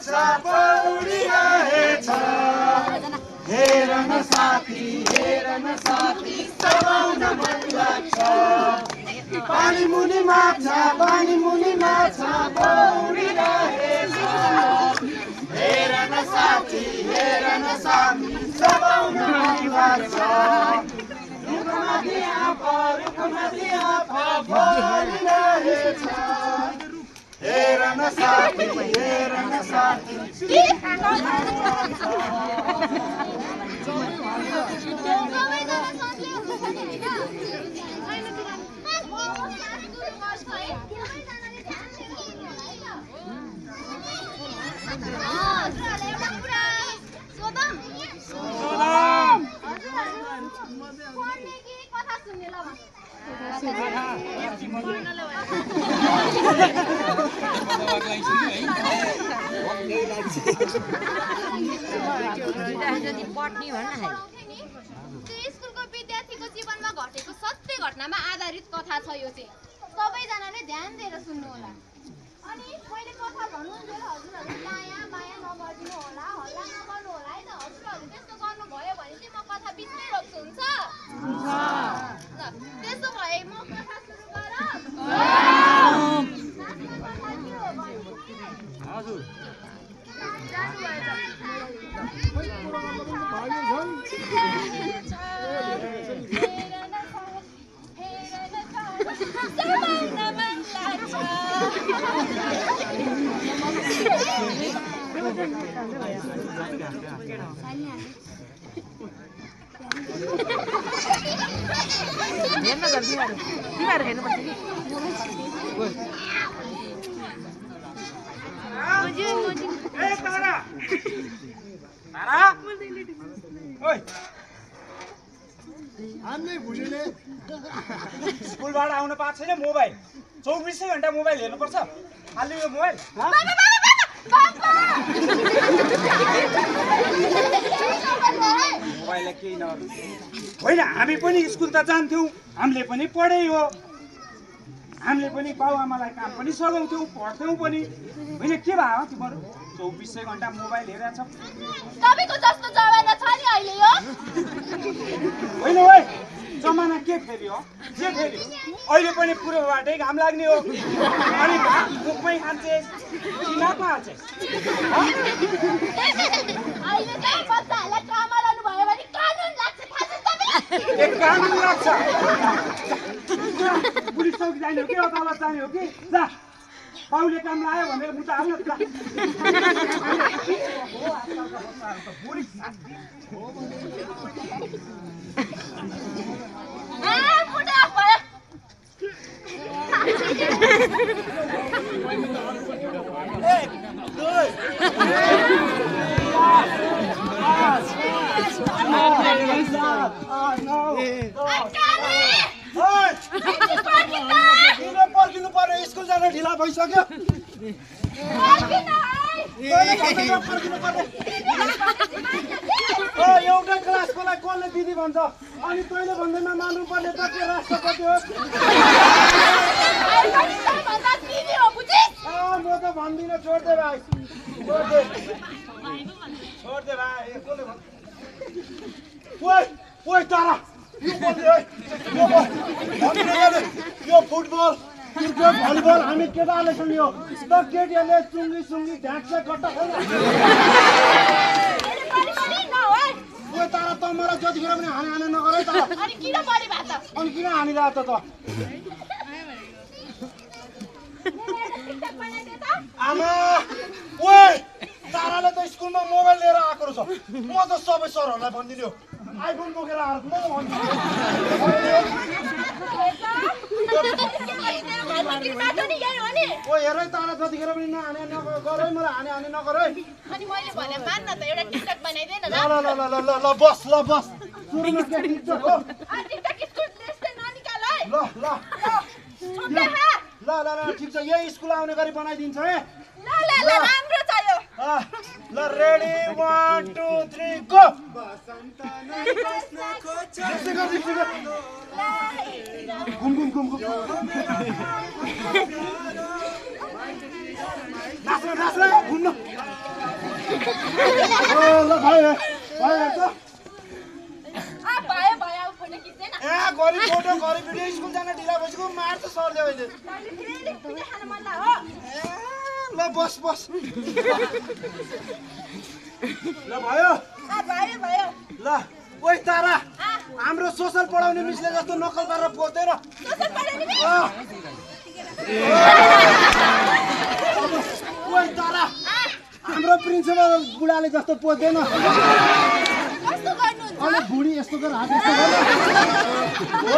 माछा पौडिरहेछ हेर न साथी सबाउन मन लाग्छ पानी मुनि माछा पौडिरहेछ हेर न साथी सबाउन मन लाग्छ रुखमाथि आँपा भरिरहेछ हेर न साथी स्कुलको विद्यार्थीको जीवनमा घटेको सत्य घटनामा आधारित कथा छ यो चाहिँ सबैजनाले ध्यान दिएर सुन्नु होला अनि मैले कथा भन्नुहुन्थ्यो हजुरहरूले माया नगर्दिनु होला हल्ला नगर्नु होला है त हजुरहरूले त्यस्तो गर्नुभयो भने चाहिँ म कथा बिचमै रोक्छु हुन्छ ल त्यसो भए म कथा सुरु गरौँ हजुर स्कुलबाट आउन पाएको छैन मोबाइल 24 घण्टा मोबाइल हेर्नुपर्छ हाल्नु यो मोबाइल मोबाइललाई केही नगर्नु होइन हामी पनि स्कुल त जान्थ्यौँ हामीले पनि पढे हो हामीले पनि बाउआमालाई काम पनि सघाउँथ्यौँ पढ्थ्यौँ पनि होइन के भयो तिमीहरू 24 घण्टा मोबाइल हेरेछ तपाईको जस्तो जमाना छ नि अहिले यो होइन ओइ जमाना के फेरि हो जे फेरि अहिले पनि पूर्वबाटै घाम लाग्ने हो अनि मुखमै खान्छे किनारमा हाल्छे अहिले त बच्चाहरूलाई कामलाउनु भयो भने कानुन लाग्छ थाहा छ तपाईलाई एक कानुन लाग्छ पुलिस चौकी जाने हो कि अदालत जाने हो कि जा बाउले काम लायो भनेर मुटा हाल्न जा पर्खिनु पर्यो स्कुल जान ढिला भइसक्यो एउटा क्लासकोलाई कसले दिदी भन्छ अनि तैँले भन्दैमा मान्नु पर्ने त के राष्ट्रपति हो म त भन्दिनँ छोड्दे भाइ छोड्दे भाइ ओइ तारा यो फुटबल क्रिकेट भलिबल हामी केटाले खेल्यो त केटीहरूले चुङ्गी ढ्याक्छ कट्टा खेल्छ तारा त मलाई जतिखेर पनि हाने नगर है तारा अनि किन हानिरहेको त आमा ओइ ताराले त स्कुलमा मोबाइल लिएर आएको रहेछ म त सबै सरहरूलाई भनिदिनु आइफोन बोकेर आएर म भन्छु ओ हेर है तारा जतिखेर पनि नहाने नगर है मलाई हाने नगर है अनि मैले भने मान न त एउटा टिकटक बनाइदे न ल बस सुरुमा के टिकटक हो टिकटक स्कुल ड्रेस ननिकाल है ल ठिक छ यही स्कुल आउने गरी बनाइदिन्छ है ल राम्रो छ यो ल रेडी 1 2 3 गो बसन्त नै बस्न खोज्छ घुम नाच्न नाच्ला घुम्नु ल भयो भयो भयो फोटो खिच्दैन गरी फोटो गरी भिडियो स्कुल जान ढिला भइसक्यो मार्छ सरले अहिले ल बस बस ल भयो भयो ल ओइ तारा हाम्रो सोसल पढाउने मिसले जस्तो नकल गरेर पोल्दैन ओइ तारा हाम्रो प्रिन्सिपल बुढाले जस्तो पोल्दैन अनि बुढी यस्तो गर हात यस्तो गर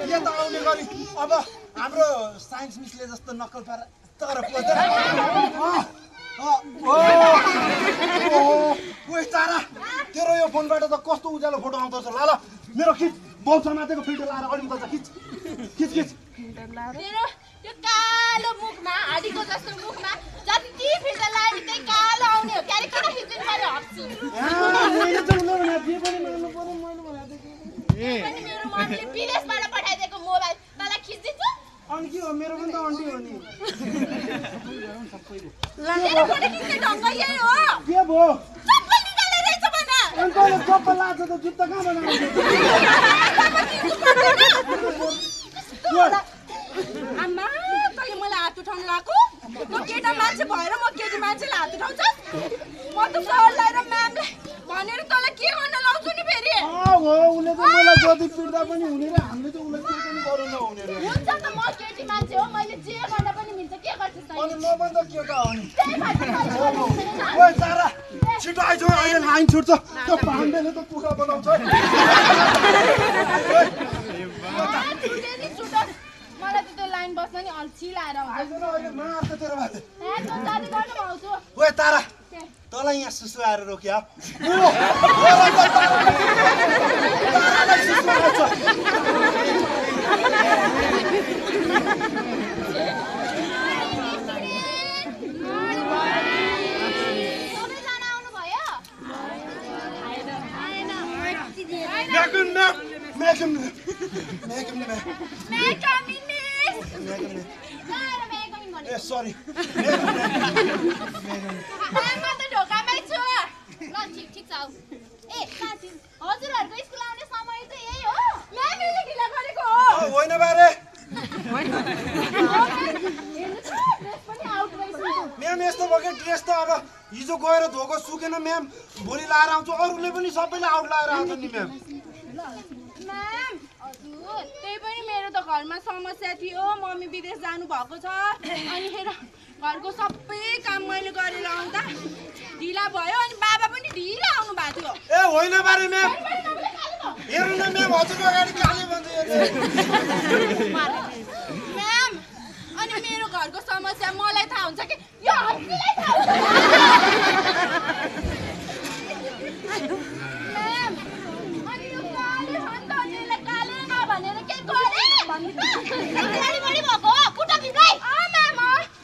के त आउने गरी अब हाम्रो साइन्स मिसले जस्तो नक्कल पार तर पोल्दैन ओइ तारा तेरो यो फोनबाट त कस्तो उज्यालो फोटो आउँदो रहेछ ल मेरो खिच बहुत समातेको फिल्टर लाएर अलिक त खिच खिच खिच मेरो त्यो कालो मुखमा हाडीको जस्तो मुखमा जति फिल्टर लायो त्यही कालो आउने हो क्यारे किन खिच्नु पर्यो हप्सी मैले त उनीहरू भने जे पनि मान्नु पर्यो मैले भनेको पनि मेरो मम्मीले विदेशबाट पठाइदिएको मोबाइल तँलाई खिचिदिन्छु अनि के हो मेरो पनि त अन्टी हो नि तेरो फोटो खिच्ने ढङ्ग यही हो के भयो चप्पल निकालेर रहेछ भन अनि तँले चप्पल लाग्छ त जुत्ता कहाँ बनाउँछ आमा तैँले मलाई हात उठाउनु लगाएको म केटा मान्छे भएर म केटी मान्छेलाई हात उठाउँछ म त सरलाई र म्यामले भनेर तँलाई के गर्न लाउँछु नि फेरि हो उसले त मलाई जति पिट्दा पनि हुने र हामीले त उसलाई के पनि गरौँ नहुने रे हुन्छ त म केटी मान्छे हो मैले जे गर्न पनि मिल्छ के गर्छस् अनि तैँले म पनि त केटा हो नि त्यही भएर तँलाई ओइ तारा छिटो आइज अहिले लाइन छुट्छ त्यो पाण्डेले त कुखुरा बनाउँछ मलाई त त्यो लाइन बस्न नि अल्छी लाएर आइज न अहिले मार्छ तेरो बाजे जाति गर्नु भाउँछु ओइ तारा तँलाई यहाँ सुसु आएर रोक्यो तारालाई सुसु आउँछ सबैजना आउनुभयो ए सरी आमा त ढोकामै छु ल ठिक छ आऊ ए साथी हजुरहरूको स्कुल आउने समय त यही हो म्यामले ढिला गरेको हो होइन बारे म्याम यस्तो भयो कि ड्रेस त अब हिजो गएर धोको सुकेन म्याम भोलि लाएर आउँछु अरूले पनि सबैले आउट लाएर आउँछ नि म्याम म्याम हजुर त्यही पनि मेरो त घरमा समस्या थियो मम्मी विदेश जानु भएको छ अनि हेर घरको सबै काम मैले गरेर आउँदा ढिला भयो अनि बाबा पनि ढिला आउनु भएको थियो ए होइन बारे म्याम हेर्नु न म्याम हजुरको अगाडि काले भन्छ म्याम अनि मेरो घरको समस्या मलाई थाहा हुन्छ कि यो हस्तीलाई थाहा हुन्छ म्याम अनि यो काले सन्तानले काले नभनेर के गरे भन्नु त गाडी बढी भएको हो कुट तिमीलाई म्याम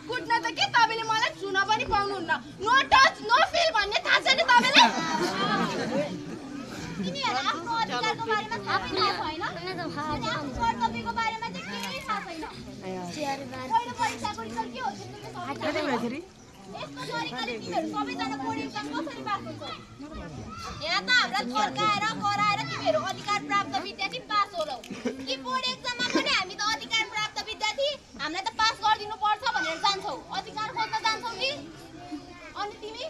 कुट्न त के तपाईँले मलाई छुन पनि पाउनुहुन्न नो टच नो फिल भन्ने थाहा छैन तपाईँलाई तिमीहरू आफ्नो अधिकारको बारेमा थाहा पनि भएको होइन अनि आफ्नो कर्तव्यको बारेमा चाहिँ केही थाहा छैन पहिलो परीक्षाको रिजल्ट के हो यस्तो तरिकाले तिमीहरू सबैजना बोर्ड एक्जाम कसरी पास हुन्छ यहाँ त हामीलाई थर्काएर कराएर तिमीहरू अधिकार प्राप्त विद्यार्थी पास होलौ कि बोर्ड एक्जाममा पनि हामी त अधिकार प्राप्त विद्यार्थी हामीलाई त पास गरिदिनु पर्छ भनेर जान्छौ अधिकार खोज्न जान्छौ कि अनि तिमी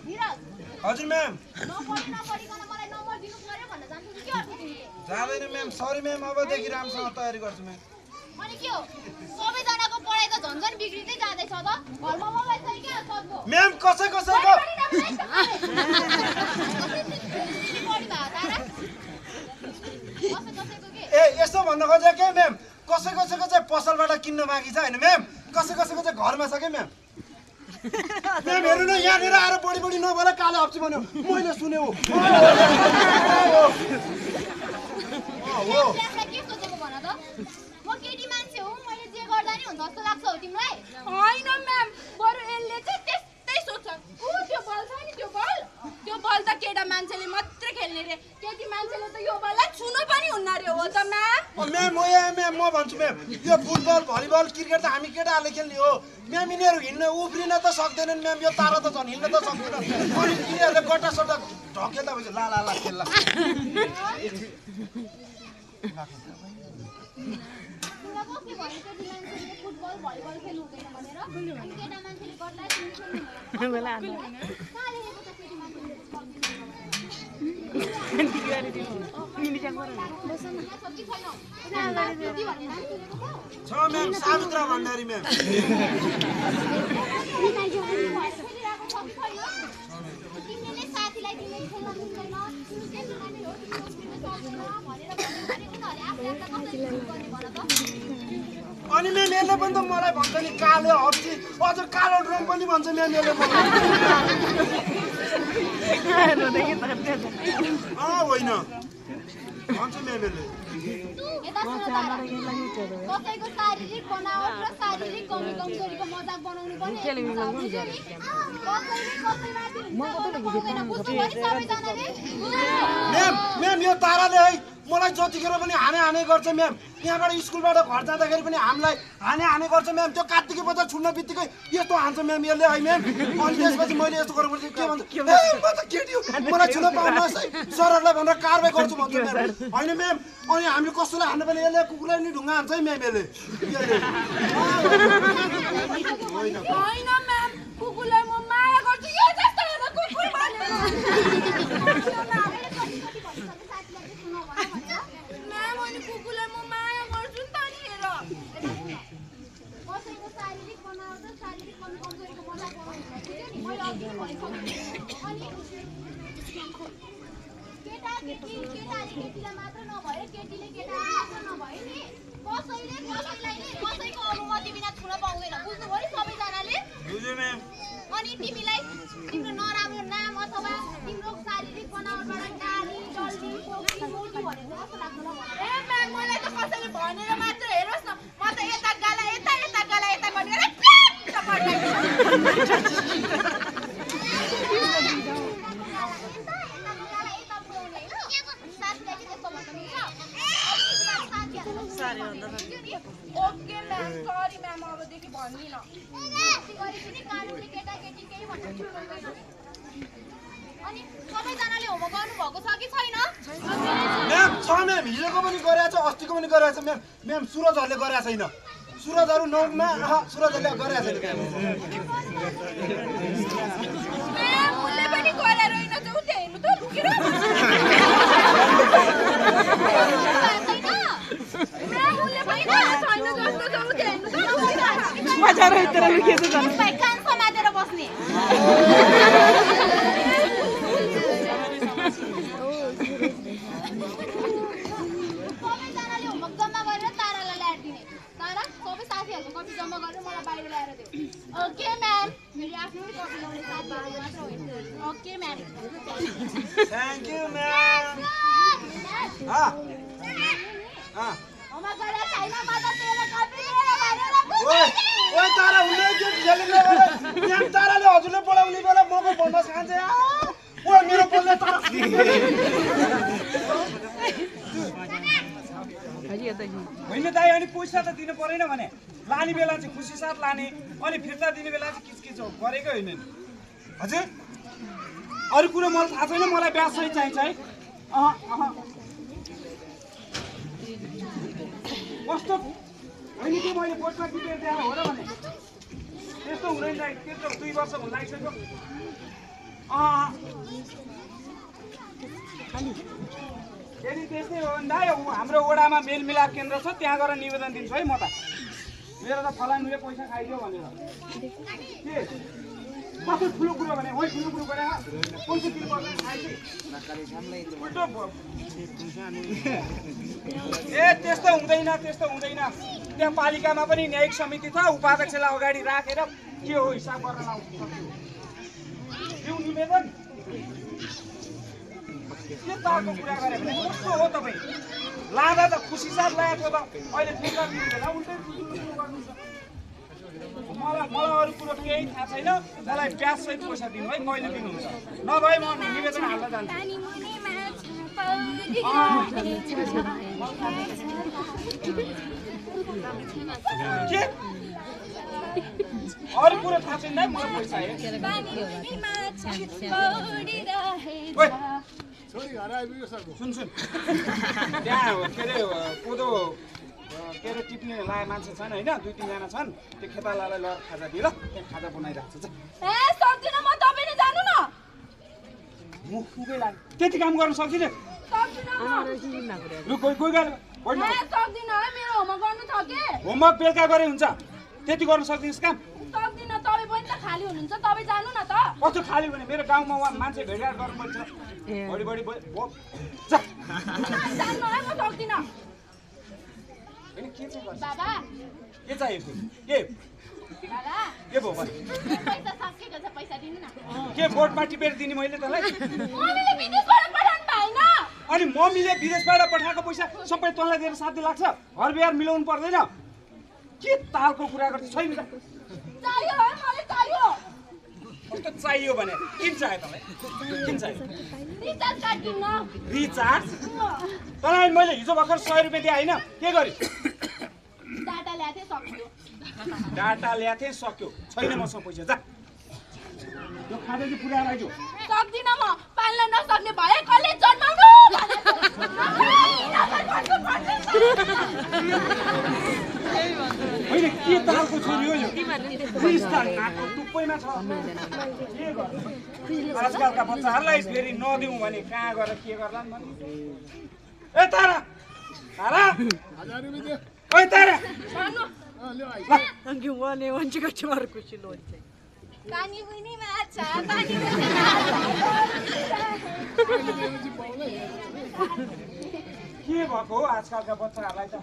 धीरज हजुर म्याम नपढिकन मलाई नम्बर दिनु पर्यो भन्न जान्छौ कि के गर्छौ तिमीले जाँदैन म्याम सरी म्याम अबदेखि राम्रोसँग तयारी गर्छु म्याम अनि के हो सबैजनाको पढाइ त झन्झन बिग्रिँदै जाँदैछ त घरमा मोबाइल छ कि सबको म्याम कसैको ए यस्तो भन्न खोजेको के म्याम कसैको चाहिँ पसलबाट किन्न बाँकी छ होइन म्याम कसैको चाहिँ घरमा छ क्या म्याम म्याम हेर्नु न यहाँनिर आएर बढी नबोला काले हप्सी भन्यो मैले सुने हो म केटी मान्छे हो मैले जे गर्दा नि हुन्छ जस्तो लाग्छ हो तिमीलाई होइन म्याम बरु यसले चाहिँ त्यस्तै सोध्छ ऊ त्यो बल छ नि त्यो बल त केटा मान्छेले मात्रै खेल्ने रे केटी मान्छेले केटाले त यो बललाई छुनु पनि हुन्न रे हो त म्याम म्याम म भन्छु म्याम यो फुटबल भलिबल क्रिकेट त हामी केटाहरूले खेल्ने हो म्याम यिनीहरू हिँड्न उफ्रिन त सक्दैनन् म्याम यो तारा त झन् हिँड्न त सक्दैन अनि यिनीहरूले गट्टा सट्टा ढकेल्दा भएछ ला खेल्ला फुटबल भलिबल खेल्नु हुँदैन भनेर केटा मान्छेले गर्दा खेल्नु छ म्याम सावित्रा भण्डारी म्याम तिमीले साथीलाई तिमीले खेल्न मिल्दैन अनि म्याम यसले पनि त मलाई भन्छ नि कालो हप्सी अझ कालो ड्रम पनि भन्छ म्याम यसले होइन भन्छ म्याम यसले कसैको शारीरिक बनावट र शारीरिक कमी कमजोरीको मजाक बनाउनु पनि म्याम यो ताराले है मलाई जतिखेर पनि हाने गर्छ म्याम यहाँबाट स्कुलबाट घर जाँदाखेरि पनि हामीलाई हाने गर्छ म्याम त्यो कार्तिकी बजार छुट्न बित्तिकै यस्तो हान्छ म्याम यसले है म्याम अनि त्यसपछि मैले यस्तो गर्नुपर्छ के भन्छ म त केटी हो मलाई छुन पाउनुहोस् है सरहरूलाई भनेर कारवाही गर्छु भन्छ म्याम होइन म्याम अनि हामीले कसैलाई हान्नु पनि यसले कुकुरलाई नि ढुङ्गा हान्छ है म्याम यसले होइन म्याम कुकुरलाई म माया गर्छु यो जस्तो एउटा कुकुर भनेर म्याम अनि कुकुरलाई म माया गर्छु नि त नि हेर कसैको शारीरिक बनावट र शारीरिक कमी कमजोरीको मजाक बनाउनु मैले अघि अनि केटाले केटीलाई मात्र नभए केटीले केटालाई मात्र नभए नि कसैको अनुमति बिना छुन पाउँदैन बुझ्नुभयो नि सबैजनाले अनि तिमीलाई तिम्रो नराम्रो नाम अथवा तिम्रो शारीरिक बनावटबाट नानी डल्ली पोखरी मोटी भनेर कस्तो लाग्छ ए म्याम मलाई त कसैले भनेर मात्र हेरोस् न म त यता गाला यता गरेर प्याट ओके म्याम सरी म्याम अबदेखि भन्दिनँ अनि सबैजनाले होमवर्क गर्नुभएको छ कि छैन म्याम छ म्याम हिजोको पनि गरेछ अस्तिको पनि गरेछ म्याम म्याम सुरजहरूले गरेको छैन सुरजहरू 9मा सुरजहरूले गरेको छैन म्याम उसले पनि गरेर होइन त उते हेर्नु त लुकेर म्याम उसले पनि छैन जस्तो छ उते हेर्नु त बजार भित्र लुकेछ झन् कान समातेर बस्ने सबैजनाले होमवर्क जम्मा गरेर तारालाई ल्याएर दिने तारा सबै साथीहरूको कपी जम्मा गरेर मलाई बाहिर ल्याएर दियो ओके म्याम फेरि आफ्नो कपी ल्याउने साथीहरू मात्र होइन okay ma'am thank you ma'am homework गरेर छैन म त तेरो कपी लिएर भनेर ओइ तारा हुँदै के खेल्ने म्याम ताराले हजुरले पढाउने बेला मको बोनस खान्छ ओ मेरो बोल्ने तारा होइन दाइ अनि पैसा त दिनु परेन भने लाने बेला चाहिँ खुसी साथ लाने अनि फिर्ता दिने बेला चाहिँ किचकिच गरेकै होइन नि हजुर अरू कुरो मलाई थाहा छैन मलाई ब्याज सहित चाहिन्छ है कस्तो होइन कि मैले बोर्डमा टिपेर दिएर हो र भने त्यस्तो हुँदैन दाइ त्यस्तो 2 वर्ष हुन लागिसक्यो यदि त्यस्तै हो भने दाइ हाम्रो वडामा मेलमिलाप केन्द्र छ त्यहाँ गएर निवेदन दिन्छु है म त मेरो त फलानुले पैसा खाइदियो भनेर के कस्तो ठुलो कुरो भने होइ ठुलो कुरो गरे पैसा दिनुपर्छ ए त्यस्तो हुँदैन त्यहाँ पालिकामा पनि न्यायिक समिति छ उपाध्यक्षलाई अगाडि राखेर के हो हिसाब गर्न लाउँछु यो निवेदन के तारको कुरा गरे भने कस्तो हो तपाईँ लाँदा त खुसी साथ लागेको त अहिले फिर्ता दिँदैन उल्टै गर्नु छ मलाई अरू कुरो केही थाहा छैन मलाई ब्याज सहित पैसा दिनु है कहिले दिनुहुन्छ नभए म निवेदन हाल्न जान्छु के अरू कुरो थाहा छैन मलाई पैसा है सुन सुन त्यहाँ के अरे कोदो के अरे टिप्ने लाए मान्छे छन् होइन 2-3 जना छन् त्यो खेतालालाई लगेर खाजा दिएर त्यहाँ खाजा बनाइराख्छ म खुबै लाग्यो त्यति काम गर्न सक्दिनँ लु कोही कोही गएर होमवर्क बेलुका गरे हुन्छ त्यति गर्न सक्दिनस् काम कस्तो खाली भने मेरो गाउँमा उहाँ मान्छे भेटघाट गर्नुपर्छ बढी बढी के चाहियो के भयो के बोर्डमा टिपेर दिने मैले तँलाई अनि मम्मीले विदेशबाट पठाएको पैसा सबै तँलाई दिएर 7 लाग्छ घर बिहार मिलाउनु पर्दैन के तालको कुरा गर्छ छैन कस्तो चाहियो भने किन चाहियो तँलाई किन चाहियो रिचार्ज तँलाई मैले हिजो भर्खर 100 रुपियाँ दिएँ होइन के गरी डाटा ल्याथे सक्यो छैन मसँग पैसा जा यो खाजा चाहिँ पुरा राख्यो सक्दिनँ म पाल्न नसक्ने भए कसले जन्माउनु होइन के तालको छोरी हो यो नाकको टुप्पैमा छ के गर्नु आजकलका बच्चाहरूलाई फेरि नदिउँ भने कहाँ गएर के गर्ला नि ए तारा तारा ओइ तारा पानी पनि माछा के भएको हो आजकलका बच्चाहरूलाई त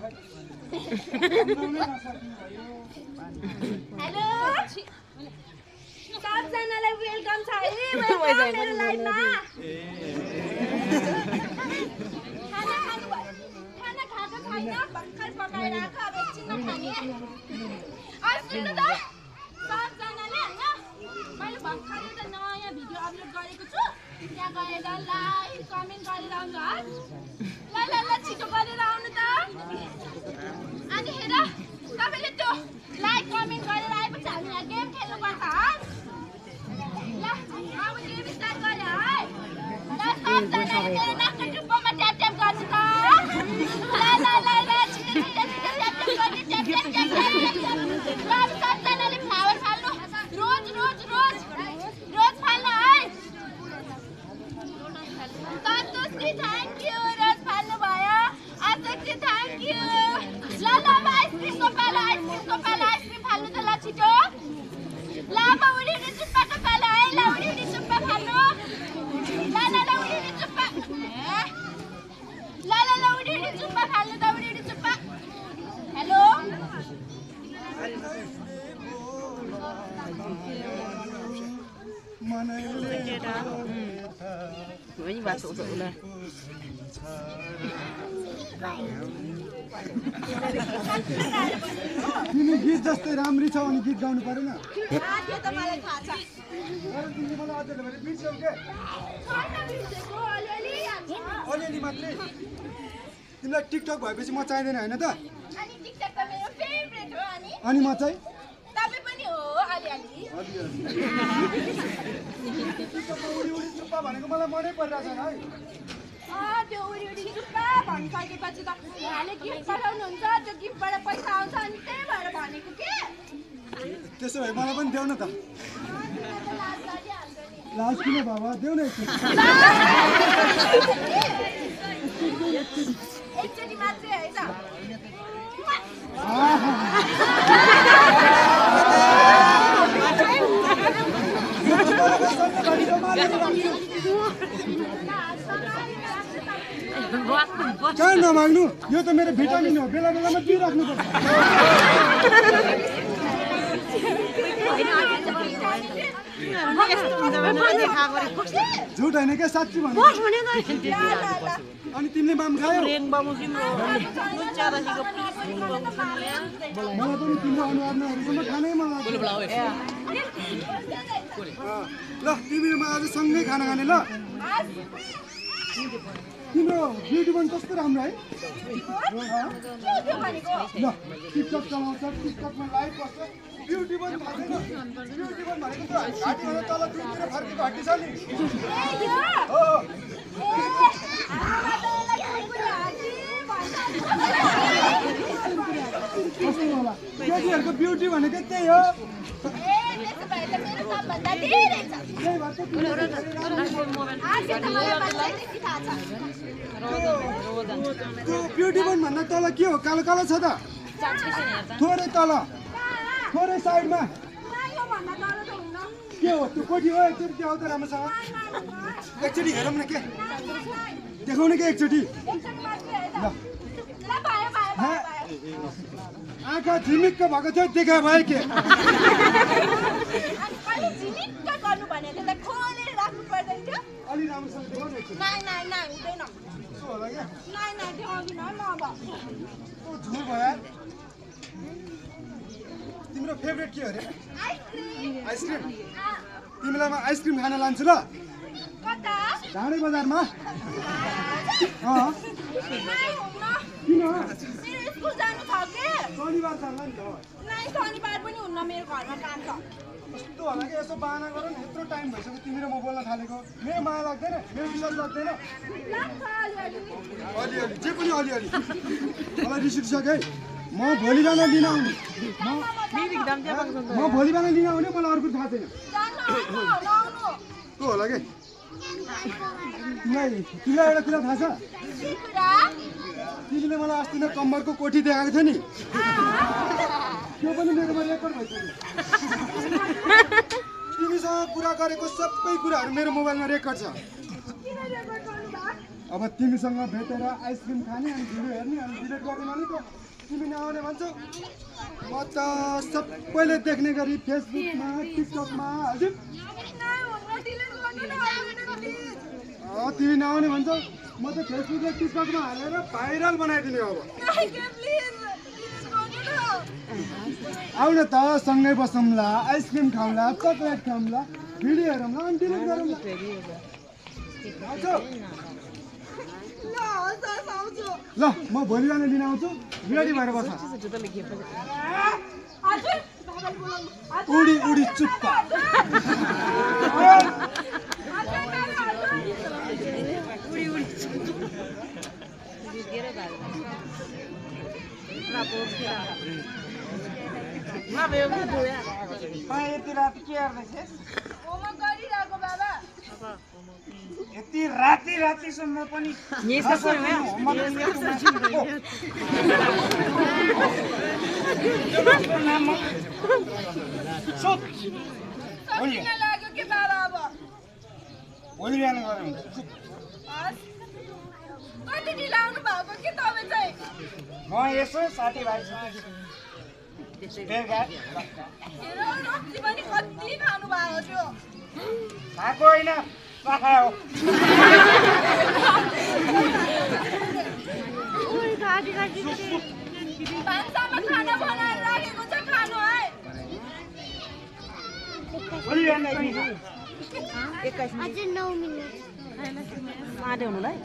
हेलो सबजनालाई वेलकम छ है मेरो लाइफमा खाना खानु भयो खाना खाएको छैन भर्खर पकाएर आएको अब एकछिनमा खाने सुन्नु त सबजनाले होइन मैले भर्खर एउटा नयाँ भिडियो अपलोड गरेको छु त्यहाँ गएर लाइक कमेन्ट गरेर आउनु है ल छिटो गरेर आउनु त अनि हेर तपाईँले त्यो लाइक कमेन्ट गरेर आएपछि हामी यहाँ गेम खेल्नुपर्छ है ल अब गेम स्टार्ट गऱ्यो है ल सबजनाले मेरो नाकको टुप्पोमा ट्याप ट्याप गर्नु त ल छिटो ट्याप ट्याप सबजनाले फ्लावर फाल्नु रोज फाल्नु है सन्तोषी थ्याङ्क यू रोज फाल्नु भयो आशक्ति थ्याङ्क यू ल आइसक्रिमको पालो आइसक्रिम फाल्नु त ल छिटो ल अब उडिने चुप्पाको पालो है ल उडिने चुप्पा फाल्नु ल उडिने चुप्पा ल उडिने चुप्पा फाल्नु त उडिने चुप्पा हेलो तिमी गीत जस्तै राम्री छौ अनि गीत गाउनु परेन त्यो त मलाई थाहा छ तिमीले मलाई अझै भने बिर्स्यौ के अलिअलि मात्रै तिमीलाई टिकटक भएपछि म चाहिँदैन होइन त अनि टिकटक त मेरो फेभरेट हो अनि म चाहिँ तपाईँ पनि हो अलिअलि उडी चुप्पा भनेको मलाई मनै परिरहेको छैन है त्यो उडी चुप्पा भनिसकेपछि त उहाँले गिफ्ट पठाउनुहुन्छ त्यो गिफ्टबाट पैसा आउँछ अनि त्यही भएर भनेको के त्यसो भए मलाई पनि देऊ न त लाज किन बाबा देऊ न एकचोटि मात्रै है त कहाँ नमाग्नु यो त मेरो भिटामिन हो बेला बेलामा दिइराख्नुपर्छ झुट होइन क्या साँच्ची भन्नु अनि तिमीले माम खायौ मलाई पनि तिम्रो अनुहार नहेरेसम्म खानै मन लाग्छ ल तिमी म आज सँगै खाना खाने ल तिम्रो ब्युटी पनि कस्तो राम्रो है के भनेको ल टिकटक चलाउँछ टिकटकमा लाइभ बस्छ ब्युटी पनि थाहा छैन ब्युटी पनि भनेको त्यो घाँटीभन्दा तल दुईतिर फर्केको हड्डी छ नि हो कस्तो होला केटीहरूको ब्युटी भनेको त्यही हो त्यो ब्युटी पनि भन्दा तल के हो कालो कालो छ त थोरै तल थोरै साइडमा के हो त्यो कोठी हो एकचोटि देखाउ त राम्रोसँग एकचोटि हेरौँ न के देखाउने के एकचोटि ल आँखा झिमिक्क भएको थियो देखा भयो के अलि राम्रोसँग देखाउनु एकचोटि कस्तो होला क्या झुल भयो यार तिम्रो फेभरेट के हो अरे आइसक्रिम तिमीलाई म आइसक्रिम खान लान्छु ल ढाडे बजारमा किन शनिबार चाल्ला नि त शनिबार पनि हुन्न मेरो घरमा काम छ कस्तो होला कि यसो बाहना गर न यत्रो टाइम भइसक्यो तिमी र म बोल्न थालेको मेरो माया लाग्दैन मेरो विश्वास लाग्दैन अलिअलि जे पनि अलिअलि मलाई रिस उठिसक्यो है म भोलि बिहान लिन आउने म भोलि बिहान लिन आउने मलाई अर्को थाहा छैन के होला कि तिमीलाई एउटा कुरा थाहा छ तिमीले मलाई अस्ति नै कम्बरको कोठी देखाएको थियो नि त्यो पनि मेरोमा रेकर्ड भइसक्यो तिमीसँग कुरा गरेको सबै कुराहरू मेरो मोबाइलमा रेकर्ड छ अब तिमीसँग भेटेर आइसक्रिम खाने अनि भिडियो हेर्ने अनि डिलिट गर्दैन नि त तिमी नआउने भन्छौ म त सबैले देख्ने गरी फेसबुकमा टिकटकमा हाल्छु तिमी नआउने भन्छौ म त फेसबुक र टिकटकमा हालेर भाइरल बनाइदिने अब आउ न त सँगै बसौँला आइसक्रिम खाउँला चकलेट खाउँला भिडियो हेरौँला अनि डिलिट गरौँला ल म भोलि बिहान लिन आउँछु रेडी भएर बस उडी उडी चुप्पा यति राति के हेर्दैछस् यति रातिसम्म पनि भोलि बिहान गरौँ म यसो साथीभाइसँग खाएको होइन पकायो भोलि बिहान अझै 9 मिनेट आधे हुनुलाई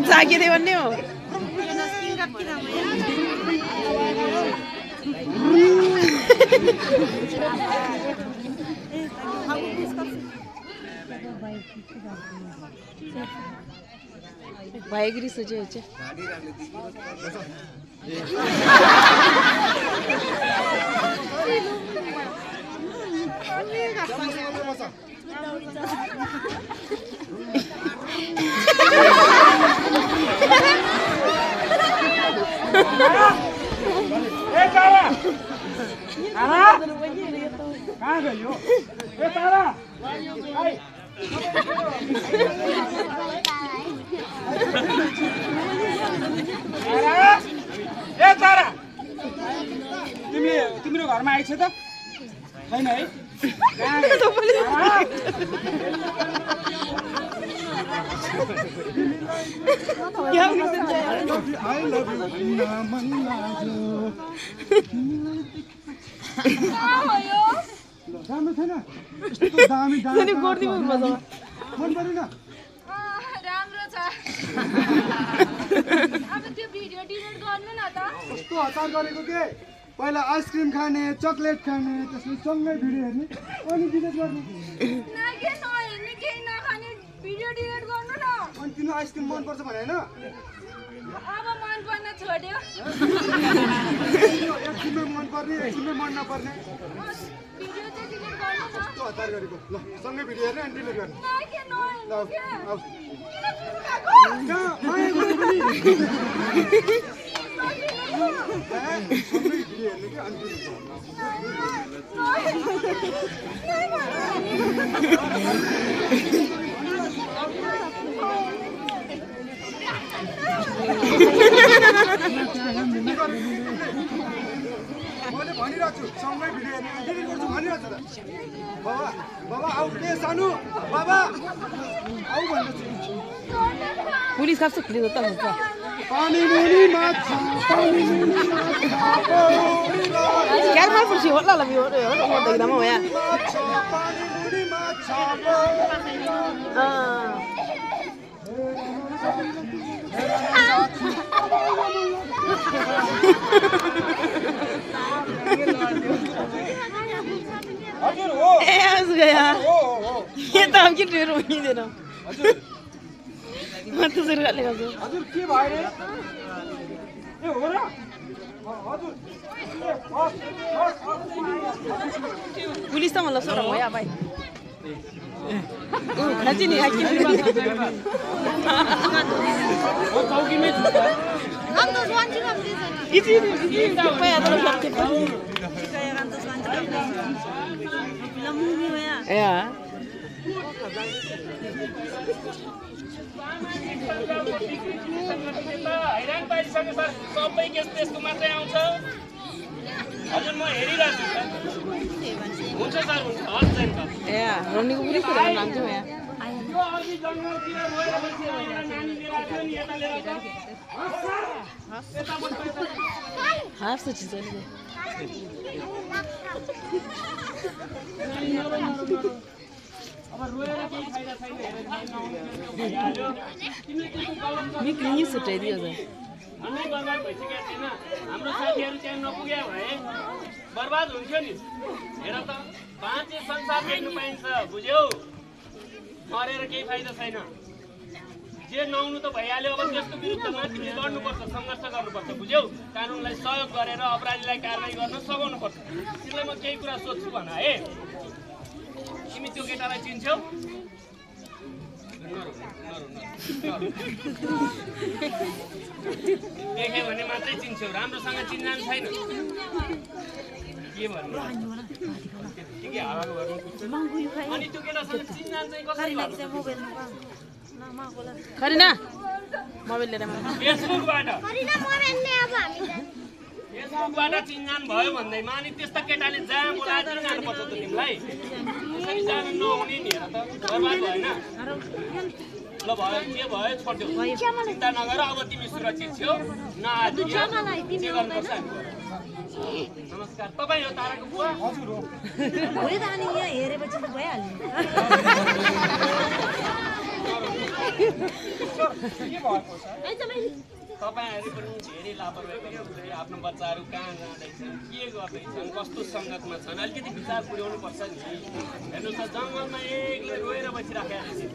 जागिरे भन्ने हो भाइगिरी सोचे होचे कहाँ गयो ए तारा ए तारा तिम्रो घरमा आइछ त छैन है राम्रो छैन दामी दामी मन परेन राम्रो छ अब त्यो भिडियो डिलिट गर्नु न त कस्तो हतार गरेको के पहिला आइसक्रिम खाने चक्लेट खाने त्यसपछि सँगै भिडियो हेर्ने अनि डिलिट गर्ने नाके नहेर्ने केही नखाने भिडियो डिलिट गर्नु न अनि तिमीलाई आइसक्रिम मनपर्छ भने होइन अब मन पर्न छोड्यो एकछिनमै मनपर्ने एकछिनमै मन नपर्ने भिडियो चाहिँ डिलिट गर्नु न कस्तो हतार गरेको ल सँगै भिडियो हेर्ने अनि डिलिट गर्ने नाके नहेर्ने के अब किन चुकाको कहाँ माया गर्ने पनि सँगै भिडियो हेर्ने कि अनि डिलिट गर्ने मैले भनिरहेको छु सँगै भिडियो हेर्ने डिलिट गर्छु भनिरहेको छु त बाबा बाबा आऊ के सानो बाबा आऊ भन्दैछु पुलिस कस्तो खुलेको त हुन्छ पानी मुनि माछा पानी मुनि माछा क्यारमा पुर्सी होला ल यो देख्दा म यहाँ माछा पानी मुनि माछा हजुर हो ए आउस गया हो ये त अब के टेरो हुँदैन हजुर म त सुरु गरेको छु हजुर के भयो रे ए हो र हजुर पुलिस त मलाई सोर भयो भाइ खाँची नि आखिर वो चौकीमै छु त हम तो स्वांची हम दे सकते इजी पे आदर करते या हैरान पारिसके सर सबै केस त्यसको मात्रै आउँछ हजुर म हेरिरहेको छु हुन्छ सर हुन्छ हस् छैन या रन्नीको पुलिस त नाम थियो यहाँ यो अघि जङ्गलतिर गएर बसेर एउटा नानी लिएर आएको नि यता लिएर आएको यता बस्छ हाफ त चिज नि अब रोएर केही फाइदा छैन हेरेर भइहाल्यो तिमीले त्यस्तो गलत मी क्लिन सुटाइदियो त अन्नै बर्बाद भइसकेको छैन हाम्रो साथीहरू त्यहाँ नपुग्या भए बर्बाद हुन्थ्यो नि हेर त बाँचे संसार देख्नु पाइन्छ बुझ्यौ मरेर केही फाइदा छैन जे नहुनु त भइहाल्यो अब त्यसको विरुद्धमा तिमीले लड्नुपर्छ सङ्घर्ष गर्नुपर्छ बुझ्यौ कानुनलाई सहयोग गरेर अपराधीलाई कारवाही गर्न सघाउनुपर्छ तिमीलाई म केही कुरा सोध्छु भन है तिमी त्यो केटालाई चिन्छौ देख्यो भने मात्रै चिन्छौ राम्रोसँग चिन्जान छैन के भन्नु के हावाको भरमा अनि त्यो केटासँग चिन्जान चाहिँ कसरी खरिना मोबाइल लिएर फेसबुकबाट करिना मोबाइल ले अब हामी फेसबुकबाट चिन्जान भयो भन्दैमा अनि त्यस्ता केटाले जहाँ बोलाएर जानुपर्छ त तिमीलाई त्यसरी जानु नहुने नि हेर त बर्बाद भएन ल भयो के भयो छोड्देऊ चिन्ता नगर अब तिमी सुरक्षित छौ नआजु के गर्नुपर्छ नमस्कार तपाईँ हो ताराको बुवा हजुर हो भोलि त अनि यहाँ हेरेपछि त भइहाल्यो के भएको सर तपाईँहरू पनि धेरै लापरवाही गर्नुहुन्छ आफ्नो बच्चाहरू कहाँ जाँदैछन् के गर्दैछन् कस्तो सङ्गतमा छन् अलिकति विचार पुर्याउनु पर्छ नि हेर्नुहोस् त जङ्गलमा एक्लै रोएर बसिराखेका रहेछ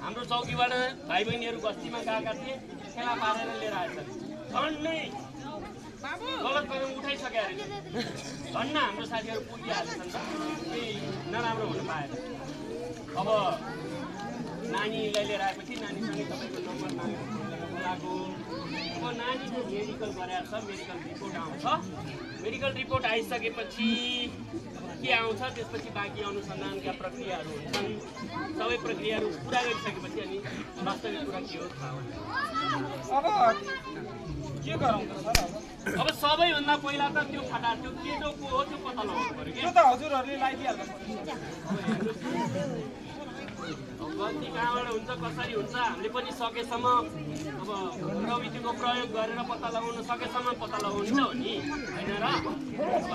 हाम्रो चौकीबाट भाइ बहिनीहरू बस्तीमा गएका थिए खेला पारेर लिएर आएछन् झन्नै गलत कदम उठाइसकेका रहेछ झन्न हाम्रो साथीहरू पुगिहालेछन् त केही नराम्रो हुनु पाएन अब नानीलाई लिएर आएपछि नानीसँगै तपाईँको नम्बर मागेर बोलाएको अब नानीको मेडिकल गराएको छ मेडिकल रिपोर्ट आउँछ मेडिकल रिपोर्ट आइसकेपछि के आउँछ त्यसपछि बाँकी अनुसन्धानका प्रक्रियाहरू हुन्छन् सबै प्रक्रियाहरू पुरा गरिसकेपछि अनि वास्तविक कुरा के हो थाहा हुन्छ अब के गरौँ त सर अब सबैभन्दा पहिला त त्यो फाटा त्यो केटो को हो त्यो पत्ता लगाउनु पर्यो त्यो त हजुरहरूले लगाइदिइहाल्नु गल्ती कहाँबाट हुन्छ कसरी हुन्छ हामीले पनि सकेसम्म अब प्रविधिको प्रयोग गरेर पत्ता लगाउन सकेसम्म पत्ता लगाउनु हो नि होइन र अब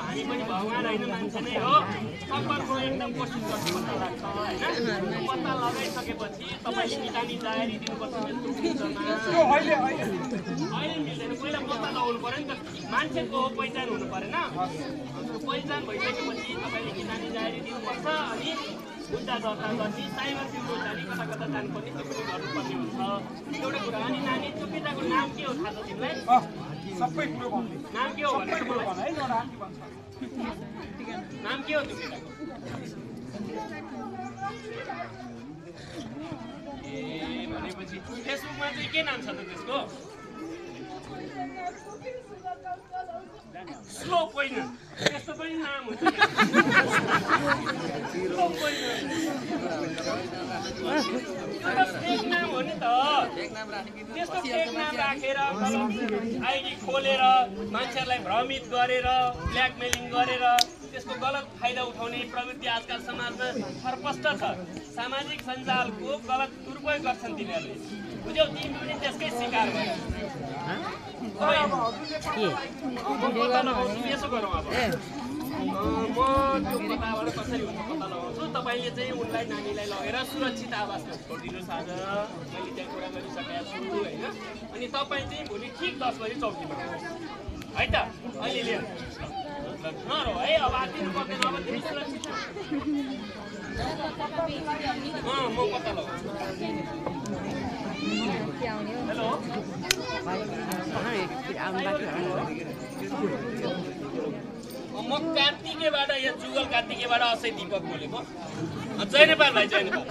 हामी पनि भगवान् होइन मान्छे नै हो सकभरको एकदम कोसिस गर्नु पत्ता लाग्छ होइन पत्ता लगाइसकेपछि तपाईँले निकानी जाहेरी दिनुपर्छ अहिले मिल्दैन पहिला पत्ता लगाउनु पऱ्यो नि त मान्छेको हो पहिचान हुनु परेन पहिचान भइसकेपछि तपाईँले निकानी जाहेरी दिनुपर्छ अनि मुद्दा दर्ता गर्ने साइबर सिक्युरिटी जाने कता कता जानुपर्ने त्यो पनि गर्नुपर्ने हुन्छ एउटा कुरा अनि नानी त्यो पिताको नाम के हो थाहा छ तिमीलाई सबै कुरो भन्नु नाम के हो भनेर कुरो भन है एउटा आन्टी भन्छ नाम के हो त्यो पिताको ए भनेपछि फेसबुकमा चाहिँ के नाम छ त त्यसको स्लो होइन त्यस्तो पनि नाम हुन्छ फेक नाम हो नि त त्यस्तो फेक नाम राखेर आइडी खोलेर मान्छेहरूलाई भ्रमित गरेर ब्ल्याकमेलिङ गरेर त्यसको गलत फाइदा उठाउने प्रवृत्ति आजकल समाजमा स्पष्ट छ सामाजिक सञ्जालको गलत दुरुपयोग गर्छन् तिनीहरूले बुझ्यौ तिमी पनि त्यसकै शिकार भयो यसो गरौँ अब म त्यो पत्ताबाट कसरी हुन्छ पत्ता लगाउँछु तपाईँले चाहिँ उनलाई नानीलाई लगेर सुरक्षित आवासमा छोडिदिनुहोस् आज मैले त्यहाँ कुरा गरिसकेको छु होइन अनि तपाईँ चाहिँ भोलि ठिक 10 बजी चौकीमा है त अहिले लिएर नरो है अब आदिनु पर्दैन अब तिमी सुरक्षित म पत्ता लगाउँछु हेलो म कार्तिकेबाट यहाँ जुगल कार्तिकेबाट असै दीपक बोलेको जय नेपाल भाइ जय नेपाल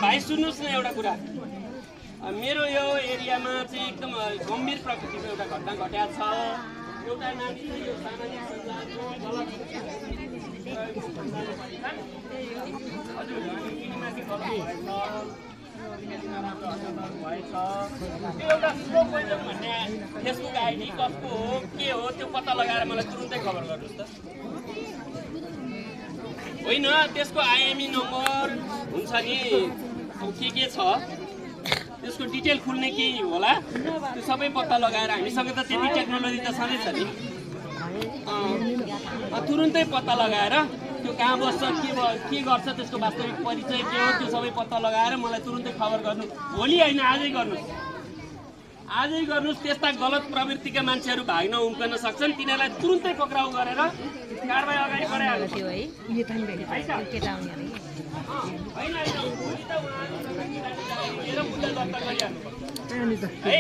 भाइ सुन्नुहोस् न एउटा कुरा मेरो यो एरियामा चाहिँ एकदम गम्भीर प्रकृतिको एउटा घटना घटेको छ एउटा नानी चाहिँ यो सामाजिक सञ्जालको गलत हजुर किनिमाथि गलत भएछ त्यो एउटा स्लो पोइजन भन्ने फेसबुक आइडी कसको हो के हो त्यो पत्ता लगाएर मलाई तुरुन्तै खबर गर्नुहोस् त होइन त्यसको आइएमई नम्बर हुन्छ नि के छ त्यसको डिटेल खुल्ने केही होला त्यो सबै पत्ता लगाएर हामीसँग त त्यति टेक्नोलोजी त छँदैछ नि तुरुन्तै पत्ता लगाएर त्यो कहाँ बस्छ के गर्छ त्यसको वास्तविक परिचय के हो त्यो सबै पत्ता लगाएर मलाई तुरुन्तै खबर गर्नु भोलि होइन आजै गर्नुहोस् त्यस्ता गलत प्रवृत्तिका मान्छेहरू भाग्न उम्कन सक्छन् तिनीहरूलाई तुरुन्तै पक्राउ गरेर कारबाही अगाडि बढाइहाल्नु है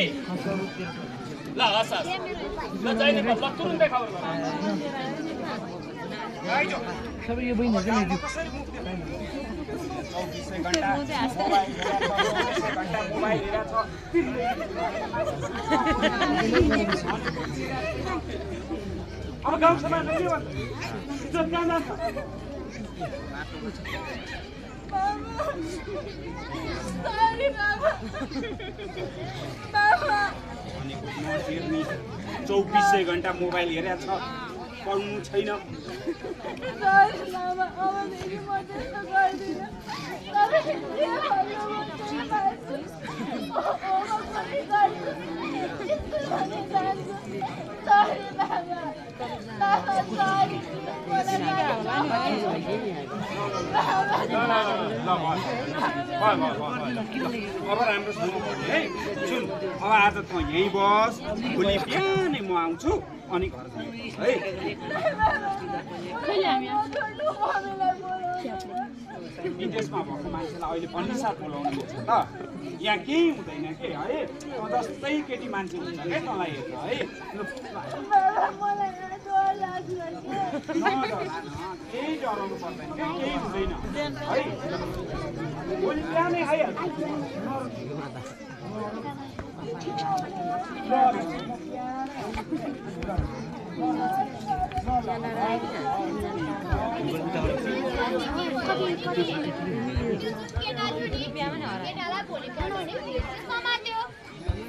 ल हस् ल जहिले ल तुरुन्तै खबर गर सबै यो बहिनीहरु नै 24 घण्टा मोबाइल हेरेर छ अब गाउँ समाजले के भन्छ इज्जत कहाँ जान्छ Sorry, Mama. Mama. 24 घण्टा मोबाइल हेरेर छ पढ्नु छैन Sorry, Mama. अबदेखि म त्यस्तो गर्दिनँ। तपाईँले जे भन्नुहुन्छ म मान्छु। म पनि गर्छु। स्कुल पनि जान्छु। Sorry, Mama. Mama, sorry. अब राम्रो सुन्नु पर्ने है सुन अब आज त यहीँ बस भोलि बिहानै म आउँछु अनि घर जाउँ है विदेशमा भएको मान्छेलाई अहिले पनि साथ बोलाउनु मिल्छ त यहाँ केही हुँदैन के है जस्तै केटी मान्छे हुन्छ क्या तँलाई हेर्न है केही डराउनु पर्दैन क्या केही हुँदैन है भोलि बिहानै आइहाल्छ केटालाई भोलि पढाउने समात्यो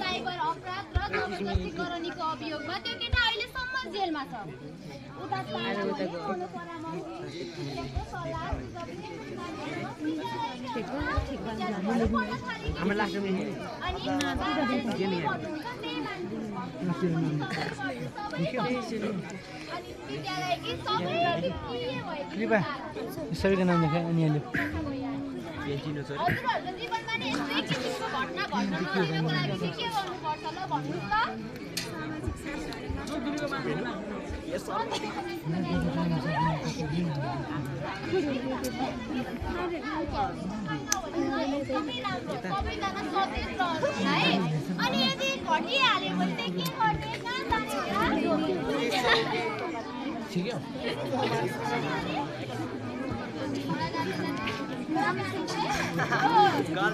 साइबर अपराध र जबरजस्ती गराउनेको अभियोगमा त्यो केटा अहिलेसम्म जेलमा छ उता सबैको नाम लेखाए अनि अहिले हजुरहरूको जीवनमा नि यस्तै किसिमको घटना घट्न नदिनको लागि चाहिँ के गर्नुपर्छ ल भन्नुहोस् त सबैजना सचेत रहनुहोस् है अनि यदि घटिहाल्यो भने चाहिँ के गर्ने कहाँ जाने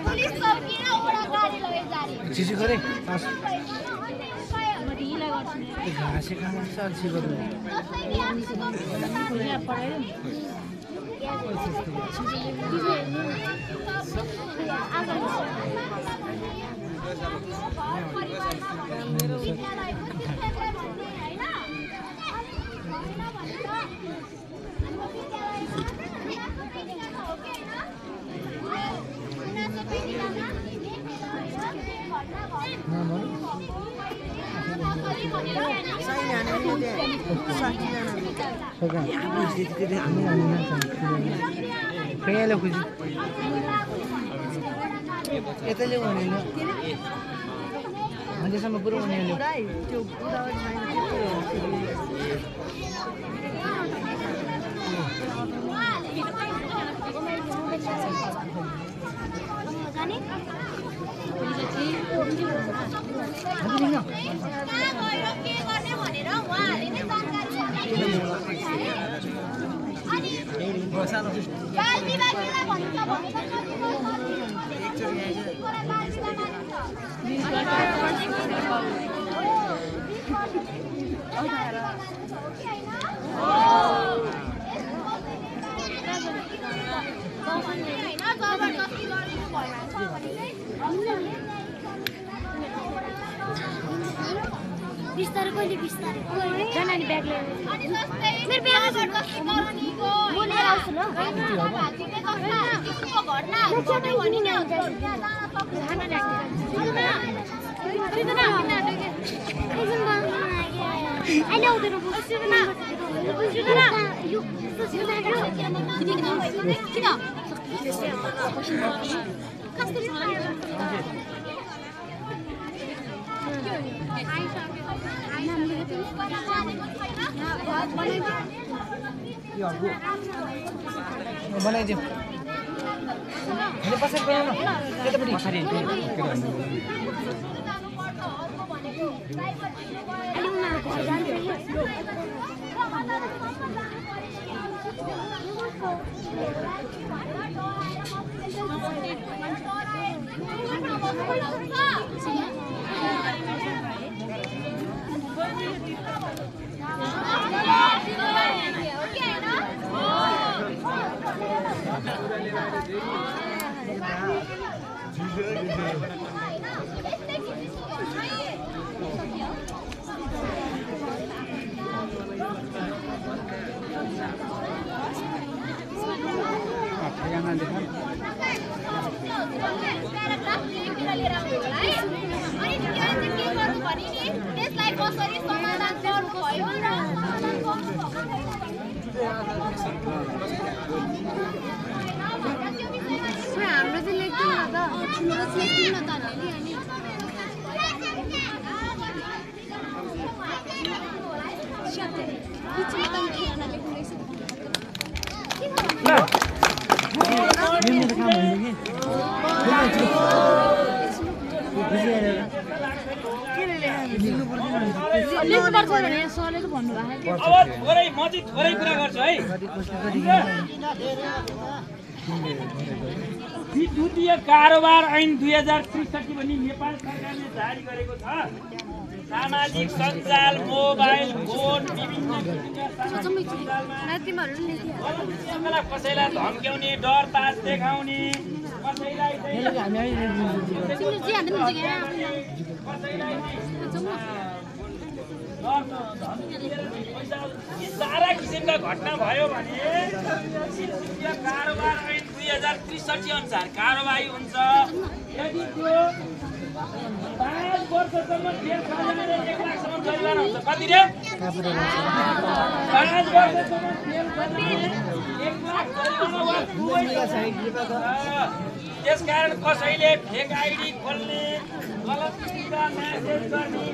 पुलिस चौकी र ओडा गाडी लगेर जाने चिसो गरे घाँसे खाना साल्सी गर्नु जस्तै कि आफ्नो कहिले खुसी यतैले भनेन अझैसम्म पुरो उनीहरूले बिस्तारै कहिले बिस्तारै जानानी ब्याग लिएर अनि जस्तै मेरो ब्याग जबरजस्ती गराउनेको बोलेर आउँछु ल भागीले जस्ता किसिमको घटनाहरू घट्यो भने नि हजुरहरू त्यहाँ जान बनाइदिउँ पछाडि बनाउन त्यतापट्टि पछाडि त्यसलाई कसरी समाधान गर्नुभयो र हाम्रो चाहिँ लेख्दैन त लेख्दैन त अब थोरै म चाहिँ थोरै कुरा गर्छु है विद्युतीय कारोबार ऐन 2063 भनी नेपाल सरकारले जारी गरेको छ सामाजिक सञ्जाल मोबाइल फोन विभिन्न सञ्जालमा कसैलाई धम्क्याउने डर तास देखाउने कसैलाई सारा किसिमका घटना भयो भने कारोबार ऐन 2063 अनुसार कारबाही हुन्छ। यदि त्यो 5 वर्षसम्म जेल सजाय 1 लाखसम्म जरिवाना हुन्छ। कति रे? 5 वर्षसम्म जेल सजाय 1 लाख जरिवाना वा दुवै त्यसकारण कसैले फेक आइडी खोल्ने गलत किसिमका म्यासेज गर्ने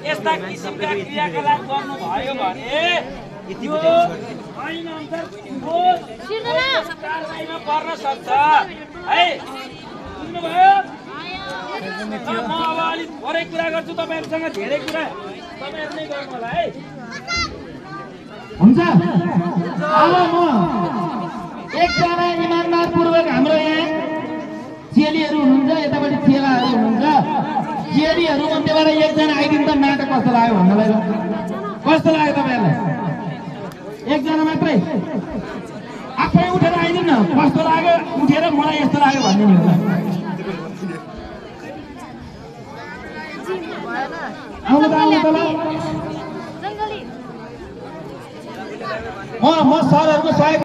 यस्ता किसिमका क्रियाकलाप गर्नु भयो भने यो ऐन अनुसार कारबाहीमा पर्न सक्छ है। सुन्नुभयो? म अब अलिक थोरै कुरा गर्छु, तपाईँहरूसँग धेरै कुरा तपाईँहरूले गर्नु होला है। हुन्छ। अब म एकजना इमानदारपूर्वक हाम्रो यहाँ चेलीहरू हुनुहुन्छ, यतापट्टि चेलाहरू हुनुहुन्छ। चेलीहरू मध्येबाट एकजना आइदिनु त नाटक कस्तो लाग्यो भन्नलाई। कस्तो लाग्यो तपाईँहरूलाई? एकजना मात्रै आफै उठेर आइदिनु न, कस्तो लाग्यो उठेर मलाई यस्तो लाग्यो भनिदिनु होला। आउनु त आउनु त ल। म सरहरूको सहयोग